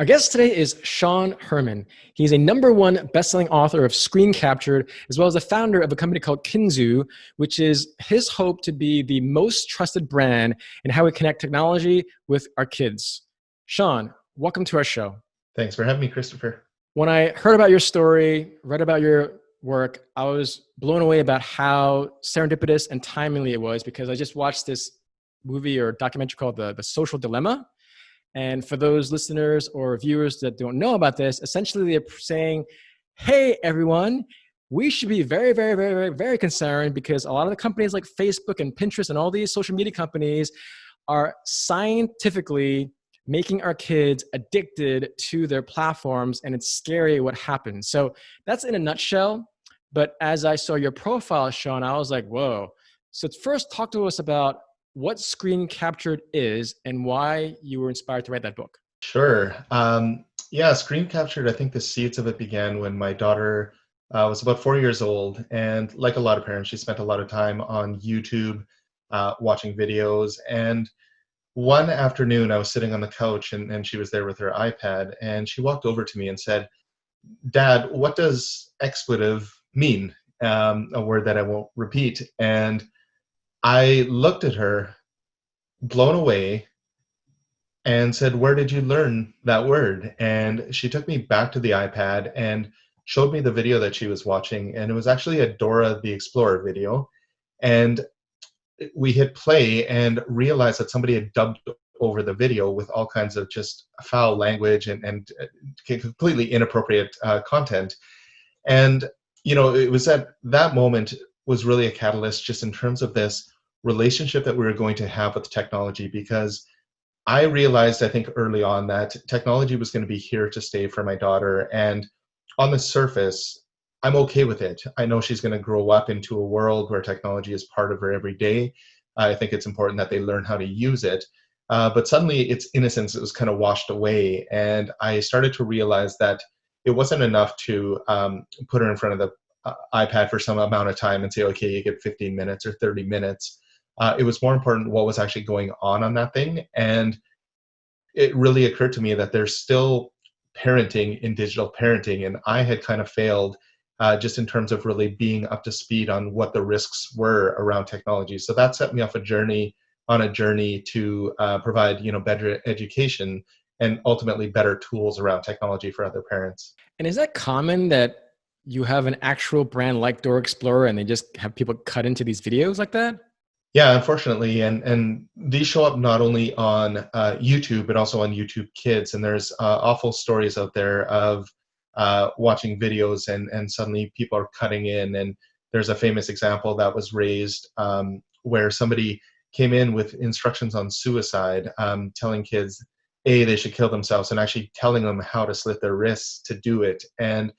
guest today is Sean Herman. He's a #1 best-selling author of Screen Captured, as well as the founder of a company called Kinzoo, which is his hope to be the most trusted brand in how we connect technology with our kids. Sean, welcome to our show. Thanks for having me, Christopher. When I heard about your story, read about your work, I was blown away about how serendipitous and timely it was, because I just watched this movie or documentary called The Social Dilemma. And for those listeners or viewers that don't know about this, essentially they're saying, hey, everyone, we should be very, very, very, very, very concerned, because a lot of the companies like Facebook and Pinterest and all these social media companies are scientifically making our kids addicted to their platforms, and it's scary what happens. So that's in a nutshell. But as I saw your profile, Sean, I was like, whoa. So first talk to us about what Screen Captured is and why you were inspired to write that book. Sure. Screen Captured, I think the seeds of it began when my daughter was about 4 years old. And like a lot of parents, she spent a lot of time on YouTube watching videos. And one afternoon, I was sitting on the couch and she was there with her iPad. And she walked over to me and said, Dad, what does expletive mean? A word that I won't repeat. And I looked at her, blown away, and said, where did you learn that word? And she took me back to the iPad and showed me the video that she was watching. And it was actually a Dora the Explorer video. And we hit play and realized that somebody had dubbed over the video with all kinds of just foul language and completely inappropriate content. And, it was at that moment was really a catalyst just in terms of this relationship that we were going to have with technology, because I realized, I think early on, that technology was going to be here to stay for my daughter. And on the surface, I'm okay with it. I know she's going to grow up into a world where technology is part of her every day. I think it's important that they learn how to use it. But suddenly its innocence, it was kind of washed away. And I started to realize that it wasn't enough to put her in front of the iPad for some amount of time and say, okay, you get 15 minutes or 30 minutes. It was more important what was actually going on that thing. And it really occurred to me that there's still parenting in digital parenting. And I had kind of failed just in terms of really being up to speed on what the risks were around technology. So that set me off on a journey to provide, better education and ultimately better tools around technology for other parents. And is that common that you have an actual brand like Dora Explorer and they just have people cut into these videos like that? Yeah, unfortunately, and these show up not only on YouTube, but also on YouTube Kids. And there's awful stories out there of watching videos and suddenly people are cutting in. And there's a famous example that was raised where somebody came in with instructions on suicide, telling kids, they should kill themselves, and actually telling them how to slit their wrists to do it. And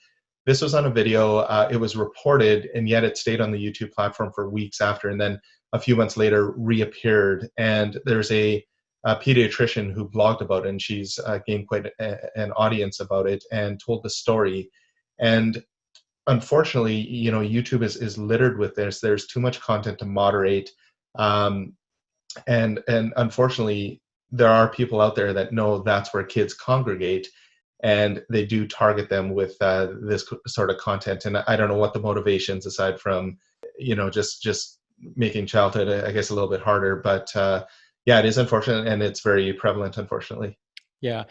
this was on a video. It was reported, and yet it stayed on the YouTube platform for weeks after. And then a few months later reappeared. And there's a pediatrician who blogged about it, and she's gained quite an audience about it and told the story. And unfortunately, YouTube is littered with this. There's too much content to moderate. And unfortunately, there are people out there that know that's where kids congregate, and they do target them with this sort of content. And I don't know what the motivations, aside from, just making childhood, I guess, a little bit harder. But it is unfortunate, and it's very prevalent, unfortunately. Yeah.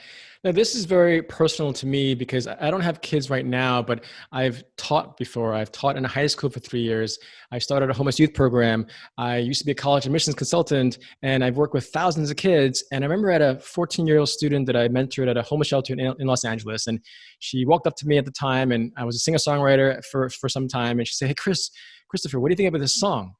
Now, this is very personal to me because I don't have kids right now, but I've taught before. I've taught in a high school for 3 years. I started a homeless youth program. I used to be a college admissions consultant, and I've worked with thousands of kids. And I remember I had a 14-year-old student that I mentored at a homeless shelter in Los Angeles. And she walked up to me at the time, and I was a singer-songwriter for some time. And she said, hey, Christopher, what do you think about this song?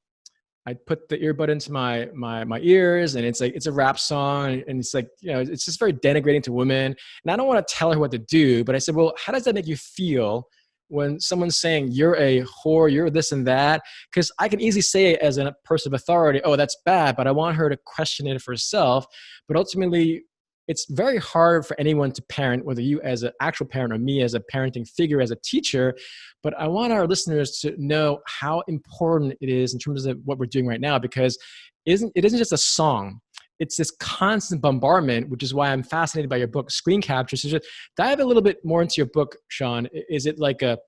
I put the earbud into my ears, and it's a rap song, and it's like, it's just very denigrating to women. And I don't want to tell her what to do, but I said, well, how does that make you feel when someone's saying you're a whore, you're this and that? Because I can easily say as a person of authority, oh, that's bad, but I want her to question it for herself. But ultimately, it's very hard for anyone to parent, whether you as an actual parent or me as a parenting figure, as a teacher. But I want our listeners to know how important it is in terms of what we're doing right now, because it isn't just a song. it's this constant bombardment, which is why I'm fascinated by your book, Screen Capture. So just dive a little bit more into your book, Sean. Is it like a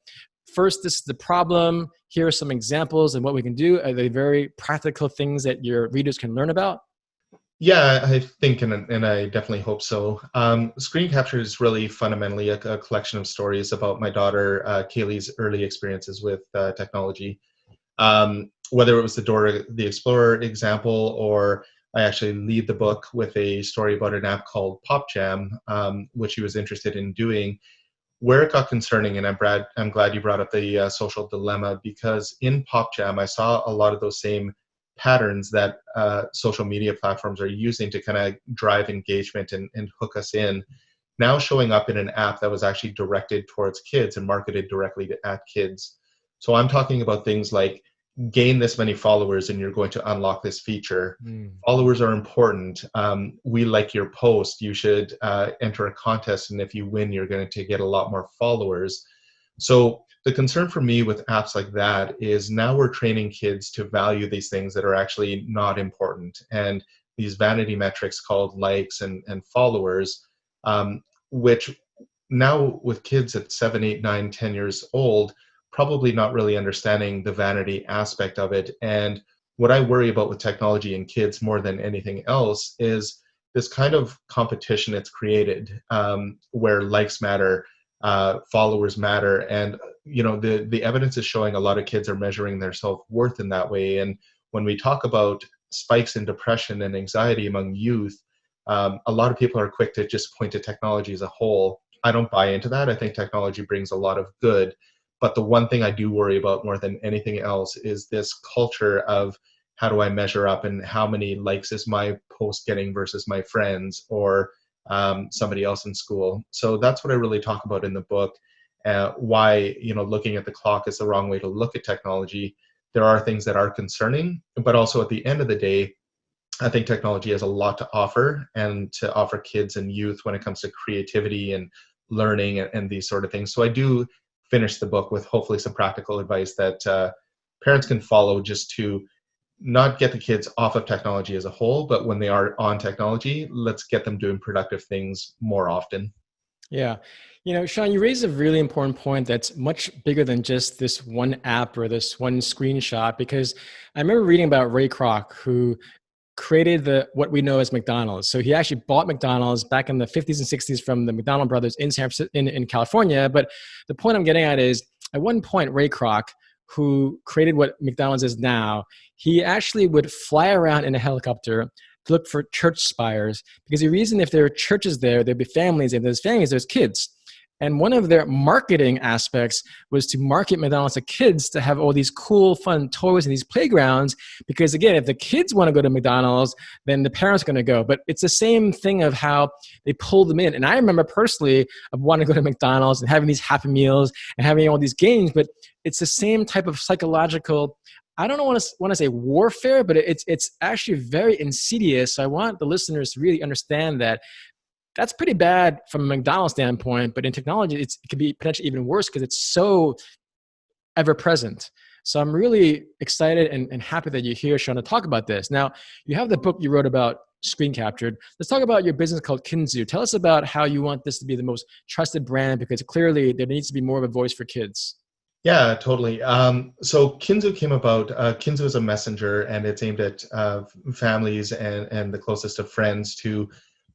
first, this is the problem, here are some examples and what we can do? Are they very practical things that your readers can learn about? Yeah, I think, and I definitely hope so. Screen Capture is really fundamentally a collection of stories about my daughter Kaylee's early experiences with technology. Whether it was the Dora the Explorer example, or I actually lead the book with a story about an app called Pop Jam, which he was interested in doing. Where it got concerning, and I'm glad you brought up the social dilemma, because in Pop Jam, I saw a lot of those same patterns that social media platforms are using to kind of drive engagement and hook us in, now showing up in an app that was actually directed towards kids and marketed directly at kids. So I'm talking about things like gain this many followers and you're going to unlock this feature. Mm. Followers are important. We like your post. You should enter a contest, and if you win, you're going to get a lot more followers. So the concern for me with apps like that is now we're training kids to value these things that are actually not important. And these vanity metrics called likes and followers, which now with kids at 7, 8, 9, 10 years old, probably not really understanding the vanity aspect of it. And what I worry about with technology and kids more than anything else is this kind of competition it's created, where likes matter, followers matter, and the evidence is showing a lot of kids are measuring their self-worth in that way. And when we talk about spikes in depression and anxiety among youth, a lot of people are quick to just point to technology as a whole. I don't buy into that. I think technology brings a lot of good. But the one thing I do worry about more than anything else is this culture of how do I measure up and how many likes is my post getting versus my friends or somebody else in school. So that's what I really talk about in the book. Why looking at the clock is the wrong way to look at technology. There are things that are concerning, but also at the end of the day, I think technology has a lot to offer, and to offer kids and youth when it comes to creativity and learning and these sort of things. So I do finish the book with hopefully some practical advice that parents can follow, just to not get the kids off of technology as a whole, but when they are on technology, let's get them doing productive things more often. Yeah. Sean, you raise a really important point that's much bigger than just this one app or this one screenshot, because I remember reading about Ray Kroc, who created what we know as McDonald's. So he actually bought McDonald's back in the 50s and 60s from the McDonald brothers in San Francisco, in California. But the point I'm getting at is, at one point, Ray Kroc, who created what McDonald's is now, he actually would fly around in a helicopter to look for church spires, because the reason, if there are churches there, there'd be families, and there's families, there's kids. And one of their marketing aspects was to market McDonald's to kids, to have all these cool, fun toys and these playgrounds. Because again, if the kids want to go to McDonald's, then the parents are going to go. But it's the same thing of how they pull them in. And I remember personally of wanting to go to McDonald's and having these Happy Meals and having all these games. But it's the same type of psychological, I don't want to say warfare, but it's actually very insidious. So I want the listeners to really understand that that's pretty bad from a McDonald's standpoint, but in technology, it could be potentially even worse because it's so ever present. So I'm really excited and happy that you're here, Sean, to talk about this. Now, you have the book you wrote about Screen Captured. Let's talk about your business called Kinzoo. Tell us about how you want this to be the most trusted brand, because clearly there needs to be more of a voice for kids. Yeah, totally. So Kinzoo came about. Kinzoo is a messenger, and it's aimed at families and the closest of friends to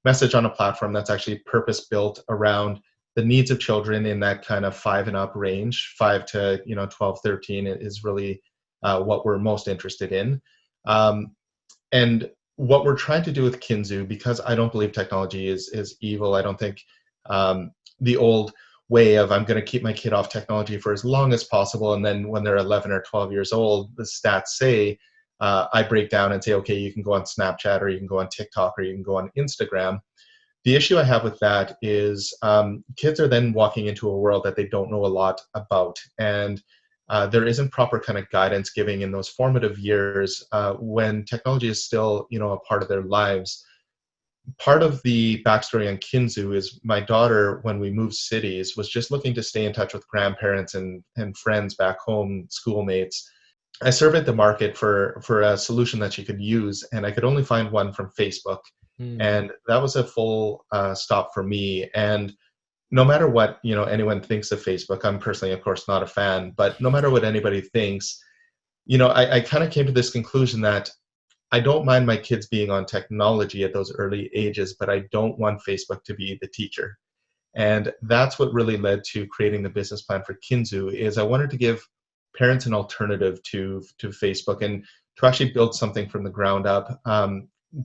message on a platform that's actually purpose built around the needs of children in that kind of 5 and up range. 5 to 12, 13 is really what we're most interested in. And what we're trying to do with Kinzoo, because I don't believe technology is evil. I don't think the old way of I'm going to keep my kid off technology for as long as possible, and then when they're 11 or 12 years old, the stats say I break down and say, okay, you can go on Snapchat, or you can go on TikTok, or you can go on Instagram. The issue I have with that is kids are then walking into a world that they don't know a lot about, and there isn't proper kind of guidance giving in those formative years when technology is still, a part of their lives. Part of the backstory on Kinzoo is my daughter, when we moved cities, was just looking to stay in touch with grandparents and friends back home, schoolmates. I surveyed the market for a solution that she could use, and I could only find one from Facebook, Hmm. and that was a full stop for me. And no matter what anyone thinks of Facebook, I'm personally, of course, not a fan, but no matter what anybody thinks, I kind of came to this conclusion that I don't mind my kids being on technology at those early ages, but I don't want Facebook to be the teacher. And that's what really led to creating the business plan for Kinzoo. Is I wanted to give parents an alternative to Facebook, and to actually build something from the ground up,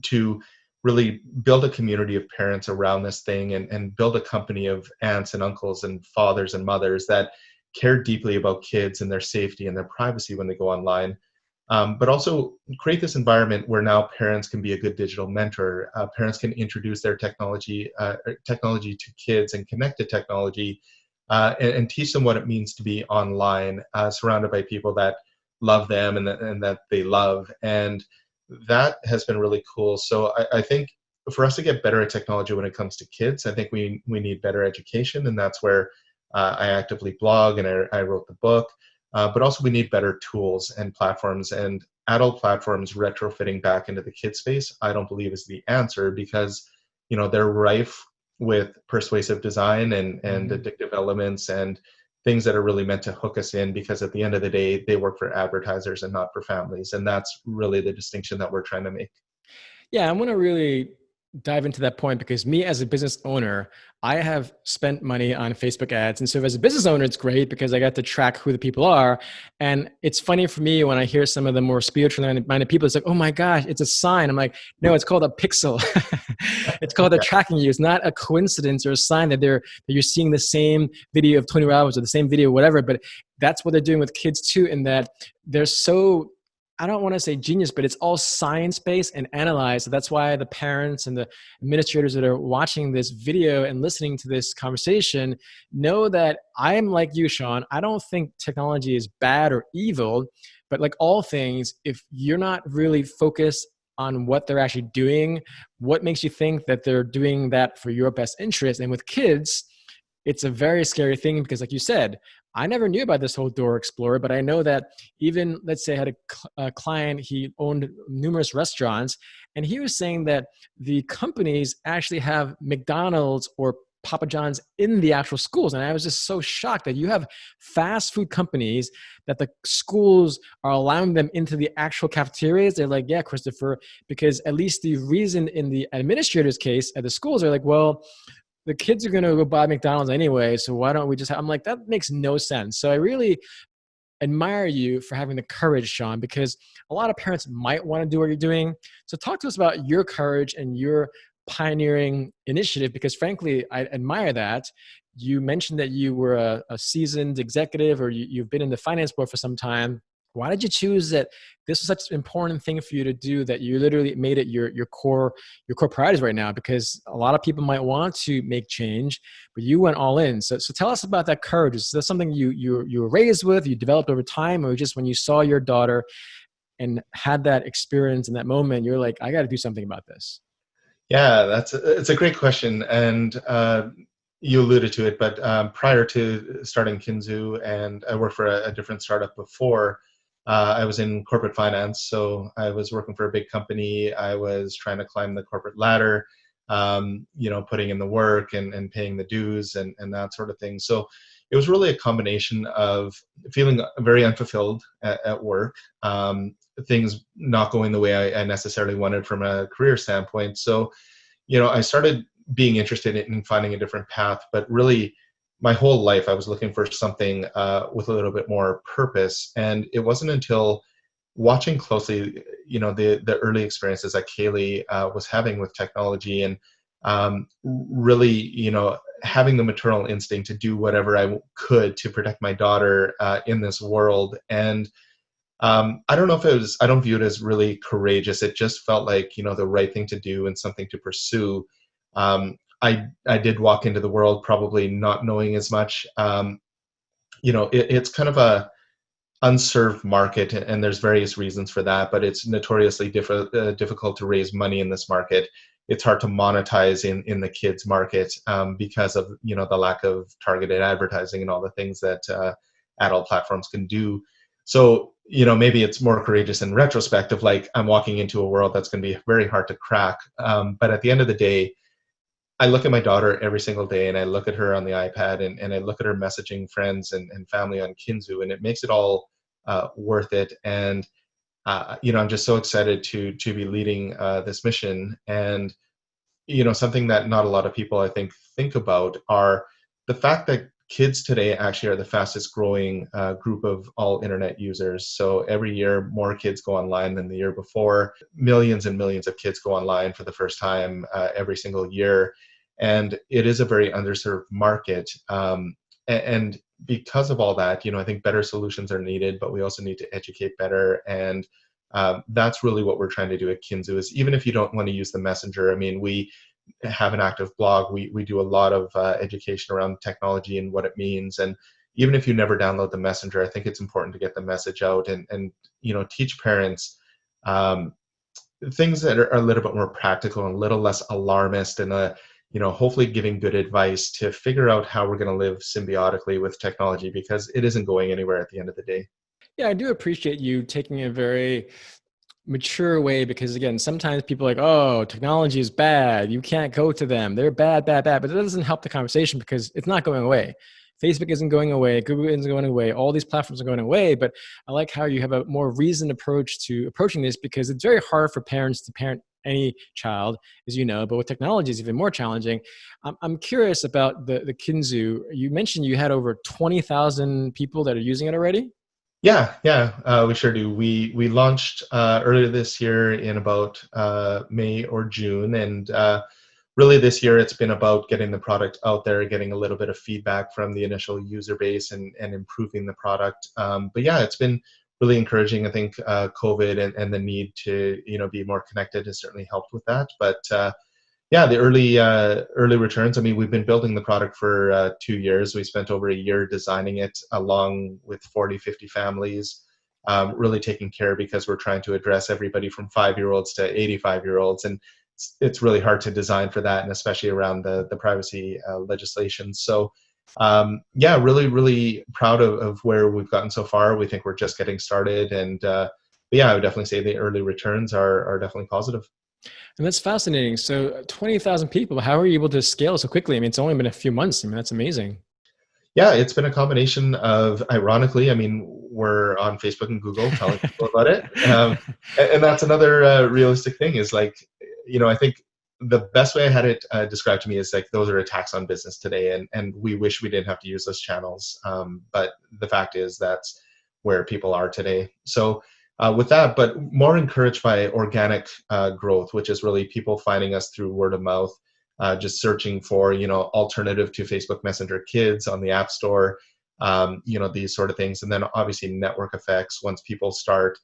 to really build a community of parents around this thing, and build a company of aunts and uncles and fathers and mothers that care deeply about kids and their safety and their privacy when they go online. But also create this environment where now parents can be a good digital mentor. Parents can introduce their technology to kids and connect to technology, and teach them what it means to be online, surrounded by people that love them, and that they love. And that has been really cool. So I think for us to get better at technology when it comes to kids, I think we need better education, and that's where I actively blog, and I wrote the book. But also, we need better tools and platforms, and adult platforms retrofitting back into the kid space, I don't believe is the answer, because they're rife with persuasive design and Hmm. addictive elements, and things that are really meant to hook us in, because at the end of the day, they work for advertisers and not for families. And that's really the distinction that we're trying to make. Yeah, I want to really dive into that point because me as a business owner, I have spent money on Facebook ads. And so as a business owner, it's great because I got to track who the people are. And it's funny for me when I hear some of the more spiritually minded people, it's like, oh my gosh, it's a sign. I'm like, no, it's called a pixel. It's called a Yeah. tracking you. It's not a coincidence or a sign that you're seeing the same video of 20 hours or the same video, whatever. But that's what they're doing with kids too, in that they're so, I don't want to say genius, but it's all science based and analyzed. So that's why the parents and the administrators that are watching this video and listening to this conversation know that I'm like you, Sean. I don't think technology is bad or evil, but like all things, if you're not really focused on what they're actually doing, what makes you think that they're doing that for your best interest? And with kids, it's a very scary thing because, like you said, I never knew about this whole Door Explorer, but I know that even, let's say, I had a client, he owned numerous restaurants, and he was saying that the companies actually have McDonald's or Papa John's in the actual schools. And I was just so shocked that you have fast food companies that the schools are allowing them into the actual cafeterias. They're like, yeah, Christopher, because at least the reason in the administrator's case at the schools are like, well, the kids are going to go buy McDonald's anyway, so why don't we just have, I'm like, that makes no sense. So I really admire you for having the courage, Sean, because a lot of parents might want to do what you're doing. So talk to us about your courage and your pioneering initiative, because frankly, I admire that. You mentioned that you were a seasoned executive, or you've been in the finance board for some time. Why did you choose that this was such an important thing for you to do that you literally made it your core priorities right now? Because a lot of people might want to make change, but you went all in. So tell us about that courage. Is that something you were raised with, you developed over time, or just when you saw your daughter and had that experience in that moment, you're like, I got to do something about this? Yeah, it's a great question, and you alluded to it. But prior to starting Kinzoo, and I worked for a different startup before, I was in corporate finance. So I was working for a big company. I was trying to climb the corporate ladder, putting in the work, and paying the dues, and that sort of thing. So it was really a combination of feeling very unfulfilled at work, things not going the way I necessarily wanted from a career standpoint. So I started being interested in finding a different path, but really my whole life I was looking for something with a little bit more purpose. And it wasn't until watching closely, the early experiences that Kaylee was having with technology, and really, having the maternal instinct to do whatever I could to protect my daughter in this world. And I don't know if I don't view it as really courageous. It just felt like, the right thing to do and something to pursue. I did walk into the world probably not knowing as much. It's kind of a unserved market, and there's various reasons for that, but it's notoriously difficult to raise money in this market. It's hard to monetize in the kids market, because of, the lack of targeted advertising and all the things that adult platforms can do. So maybe it's more courageous in retrospect of like, I'm walking into a world that's going to be very hard to crack. But at the end of the day, I look at my daughter every single day and I look at her on the iPad and I look at her messaging friends and family on Kinzoo, and it makes it all worth it. And, I'm just so excited to be leading this mission. And something that not a lot of people I think about are the fact that kids today actually are the fastest growing group of all internet users. So every year more kids go online than the year before. Millions and millions of kids go online for the first time every single year, and it is a very underserved market. And because of all that, I think better solutions are needed, but we also need to educate better. And that's really what we're trying to do at Kinzoo, is even if you don't want to use the messenger, I mean, we have an active blog. We do a lot of education around technology and what it means. And even if you never download the messenger, I think it's important to get the message out and teach parents things that are a little bit more practical and a little less alarmist, and hopefully giving good advice to figure out how we're going to live symbiotically with technology, because it isn't going anywhere at the end of the day. Yeah, I do appreciate you taking a very mature way, because again, sometimes people are like, oh, technology is bad, you can't go to them, they're bad, bad, bad, but it doesn't help the conversation because it's not going away. Facebook isn't going away, Google isn't going away, all these platforms are going away. But I like how you have a more reasoned approach to approaching this, because it's very hard for parents to parent any child, as you know, but with technology it's even more challenging. I'm curious about the Kinzoo. You mentioned you had over 20,000 people that are using it already. Yeah, yeah, we sure do. We launched earlier this year in about May or June, and really this year it's been about getting the product out there, getting a little bit of feedback from the initial user base, and improving the product. But yeah, it's been really encouraging. I think COVID and the need to be more connected has certainly helped with that. But yeah, the early returns. I mean, we've been building the product for 2 years. We spent over a year designing it, along with 40, 50 families, really taking care, because we're trying to address everybody from 5-year-olds to 85-year-olds, and it's really hard to design for that, and especially around the privacy legislation. So yeah, really, really proud of where we've gotten so far. We think we're just getting started, and but yeah, I would definitely say the early returns are definitely positive. And that's fascinating. So 20,000 people, how are you able to scale so quickly? I mean, it's only been a few months. I mean, that's amazing. Yeah, it's been a combination of, ironically, I mean, we're on Facebook and Google telling people about it. And that's another realistic thing, is like, I think the best way I had it described to me is like, those are attacks on business today. And we wish we didn't have to use those channels. But the fact is that's where people are today. So with that, but more encouraged by organic growth, which is really people finding us through word of mouth, just searching for alternative to Facebook Messenger Kids on the App Store, these sort of things. And then obviously network effects. Once people start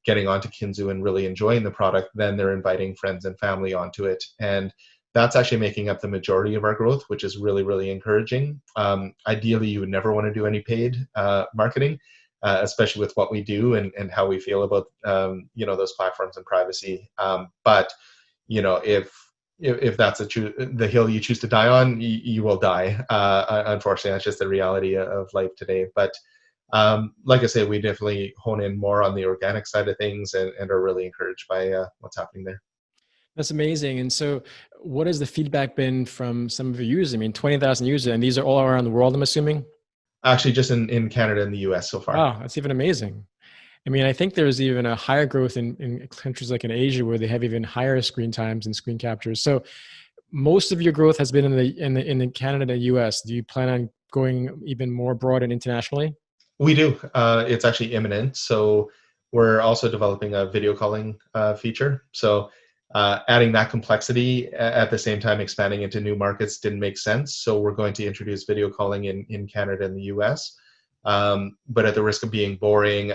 getting onto Kinzoo and really enjoying the product, then they're inviting friends and family onto it. And that's actually making up the majority of our growth, which is really, really encouraging. Ideally, you would never want to do any paid marketing, especially with what we do and how we feel about those platforms and privacy. But if that's the hill you choose to die on, you will die. Unfortunately, that's just the reality of life today. But like I say, we definitely hone in more on the organic side of things, and are really encouraged by what's happening there. That's amazing. And so what has the feedback been from some of your users? I mean, 20,000 users, and these are all around the world, I'm assuming? Actually, just in Canada and the US so far. Wow, that's even amazing. I mean, I think there's even a higher growth in countries like in Asia, where they have even higher screen times and screen captures. So most of your growth has been in the Canada, US. Do you plan on going even more broad and internationally? We do. It's actually imminent. So we're also developing a video calling feature. So adding that complexity at the same time expanding into new markets didn't make sense. So we're going to introduce video calling in Canada and the US. But at the risk of being boring,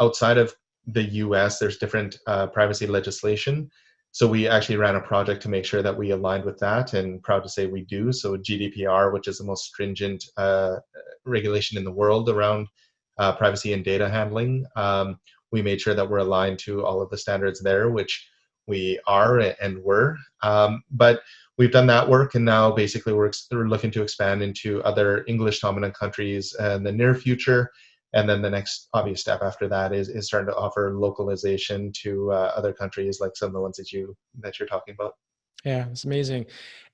outside of the US, there's different privacy legislation. So we actually ran a project to make sure that we aligned with that, and proud to say we do. So GDPR, which is the most stringent regulation in the world around privacy and data handling, we made sure that we're aligned to all of the standards there, which we are and were. But we've done that work, and now basically we're looking to expand into other English dominant countries in the near future. And then the next obvious step after that is starting to offer localization to other countries, like some of the ones that you're talking about. Yeah, it's amazing.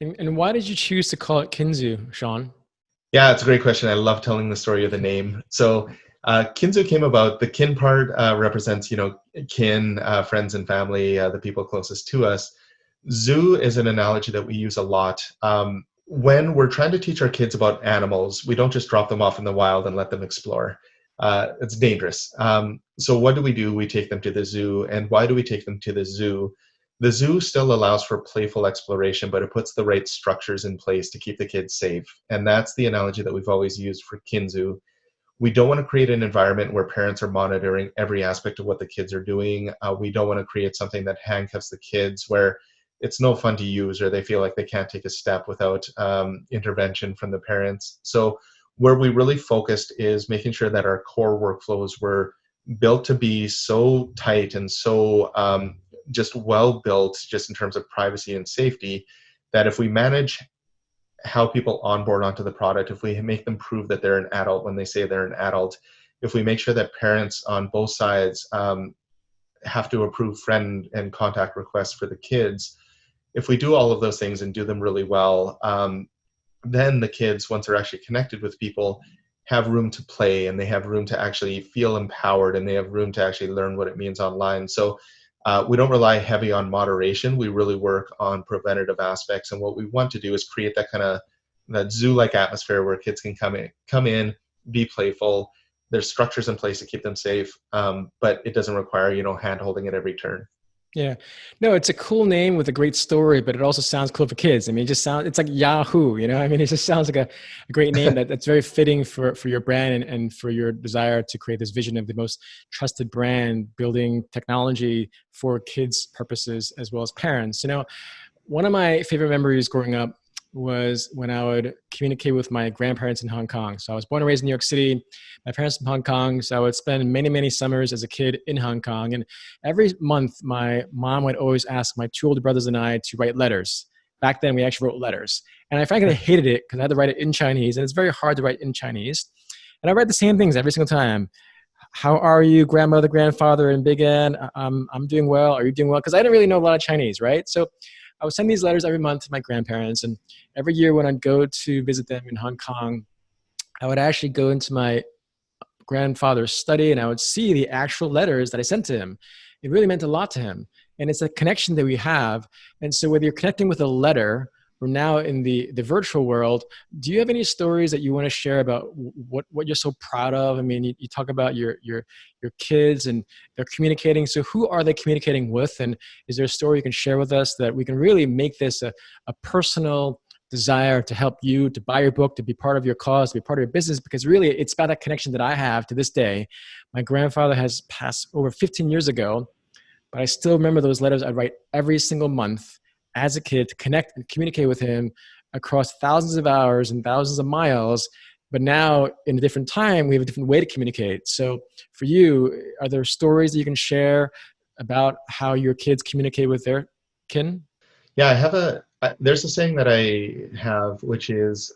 And why did you choose to call it Kinzoo, Sean? Yeah, it's a great question. I love telling the story of the name. So, Kinzo came about. The kin part represents, kin, friends and family, the people closest to us. Zoo is an analogy that we use a lot. When we're trying to teach our kids about animals, we don't just drop them off in the wild and let them explore. It's dangerous. So, what do? We take them to the zoo. And why do we take them to the zoo? The zoo still allows for playful exploration, but it puts the right structures in place to keep the kids safe. And that's the analogy that we've always used for Kinzu. We don't want to create an environment where parents are monitoring every aspect of what the kids are doing. We don't want to create something that handcuffs the kids where it's no fun to use or they feel like they can't take a step without intervention from the parents. So where we really focused is making sure that our core workflows were built to be so tight and so just well built, just in terms of privacy and safety, that if we manage how people onboard onto the product, if we make them prove that they're an adult when they say they're an adult, if we make sure that parents on both sides have to approve friend and contact requests for the kids, if we do all of those things and do them really well, then the kids, once they're actually connected with people, have room to play and they have room to actually feel empowered and they have room to actually learn what it means online. So we don't rely heavy on moderation. We really work on preventative aspects. And what we want to do is create that kind of that zoo-like atmosphere where kids can come in, be playful. There's structures in place to keep them safe, but it doesn't require, hand holding at every turn. Yeah. No, it's a cool name with a great story, but it also sounds cool for kids. I mean, it's like Yahoo, I mean, it just sounds like a great name that's very fitting for your brand and for your desire to create this vision of the most trusted brand, building technology for kids' purposes as well as parents. One of my favorite memories growing up was when I would communicate with my grandparents in Hong Kong. So I was born and raised in New York City. My parents from Hong Kong. So I would spend many, many summers as a kid in Hong Kong. And every month, my mom would always ask my two older brothers and I to write letters. Back then, we actually wrote letters. And I frankly hated it because I had to write it in Chinese. And it's very hard to write in Chinese. And I read the same things every single time. How are you, grandmother, grandfather, and Big N? I'm doing well. Are you doing well? Because I didn't really know a lot of Chinese, right? So I would send these letters every month to my grandparents. And every year when I'd go to visit them in Hong Kong, I would actually go into my grandfather's study and I would see the actual letters that I sent to him. It really meant a lot to him. And it's a connection that we have. And so whether you're connecting with a letter or now in the virtual world, do you have any stories that you want to share about what you're so proud of? I mean, you talk about your kids and they're communicating. So who are they communicating with? And is there a story you can share with us that we can really make this a personal desire to help you, to buy your book, to be part of your cause, to be part of your business? Because really it's about that connection that I have to this day. My grandfather has passed over 15 years ago, but I still remember those letters I'd write every single month as a kid to connect and communicate with him across thousands of hours and thousands of miles. But now in a different time, we have a different way to communicate. So for you, are there stories that you can share about how your kids communicate with their kin? Yeah, there's a saying that I have, which is,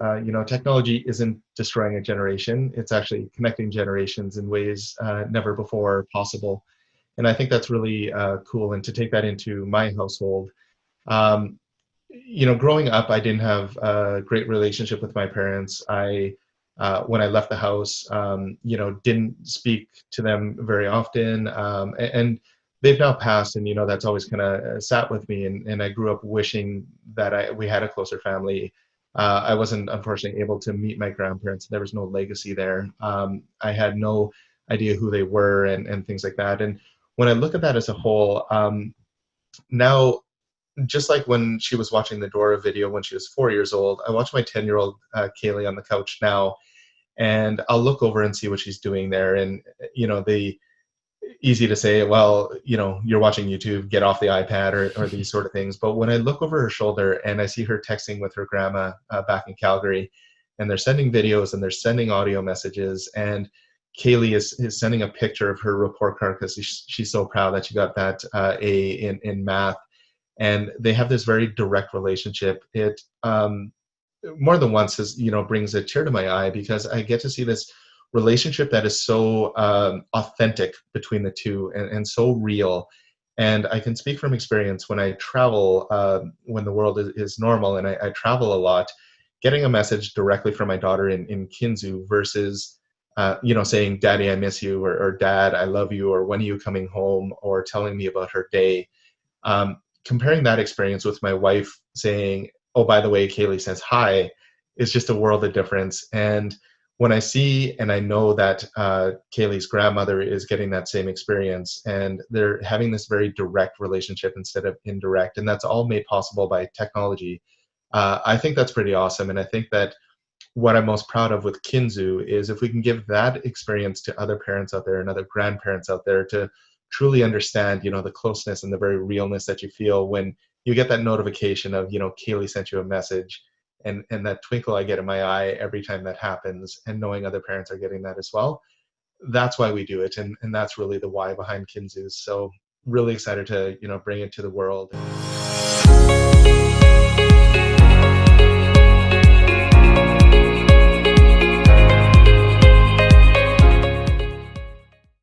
technology isn't destroying a generation. It's actually connecting generations in ways never before possible. And I think that's really cool. And to take that into my household, um, growing up, I didn't have a great relationship with my parents. When I left the house, didn't speak to them very often. And they've now passed, and, that's always kind of sat with me. And I grew up wishing that we had a closer family. I wasn't, unfortunately, able to meet my grandparents. There was no legacy there. I had no idea who they were and things like that. And when I look at that as a whole, now, just like when she was watching the Dora video when she was 4 years old, I watch my 10-year-old Kaylee on the couch now, and I'll look over and see what she's doing there. And, the easy to say, well, you're watching YouTube, get off the iPad or these sort of things. But when I look over her shoulder and I see her texting with her grandma back in Calgary, and they're sending videos and they're sending audio messages, and Kaylee is sending a picture of her report card because she's so proud that she got that A in math. And they have this very direct relationship. It more than once brings a tear to my eye because I get to see this relationship that is so authentic between the two, and so real. And I can speak from experience when I travel, when the world is normal and I travel a lot, getting a message directly from my daughter in Kinzoo versus, saying, Daddy, I miss you, or Dad, I love you, or when are you coming home, or telling me about her day. Comparing that experience with my wife saying, oh, by the way, Kaylee says hi, is just a world of difference. And when I see and I know that Kaylee's grandmother is getting that same experience, and they're having this very direct relationship instead of indirect, and that's all made possible by technology, I think that's pretty awesome. And I think that what I'm most proud of with Kinzoo is if we can give that experience to other parents out there and other grandparents out there to truly understand, the closeness and the very realness that you feel when you get that notification of, Kaylee sent you a message, and that twinkle I get in my eye every time that happens, and knowing other parents are getting that as well. That's why we do it. And that's really the why behind Kinzoo. So really excited to, bring it to the world.